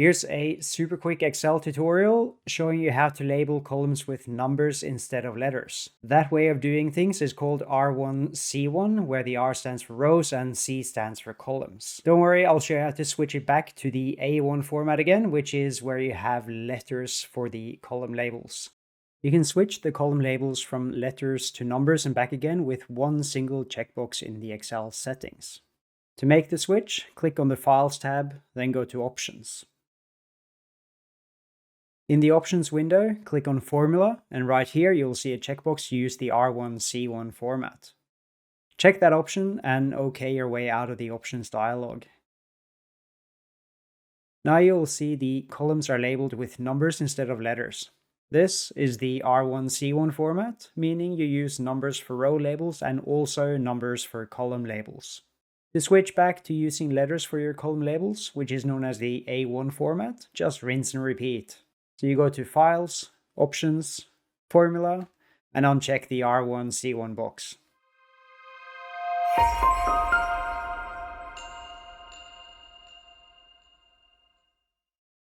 Here's a super quick Excel tutorial showing you how to label columns with numbers instead of letters. That way of doing things is called R1C1, where the R stands for rows and C stands for columns. Don't worry, I'll show you how to switch it back to the A1 format again, which is where you have letters for the column labels. You can switch the column labels from letters to numbers and back again with one single checkbox in the Excel settings. To make the switch, click on the Files tab, then go to Options. In the Options window, click on Formula, and right here you'll see a checkbox to use the R1C1 format. Check that option and OK your way out of the Options dialog. Now you'll see the columns are labeled with numbers instead of letters. This is the R1C1 format, meaning you use numbers for row labels and also numbers for column labels. To switch back to using letters for your column labels, which is known as the A1 format, just rinse and repeat. So you go to Files, Options, Formula, and uncheck the R1C1 box.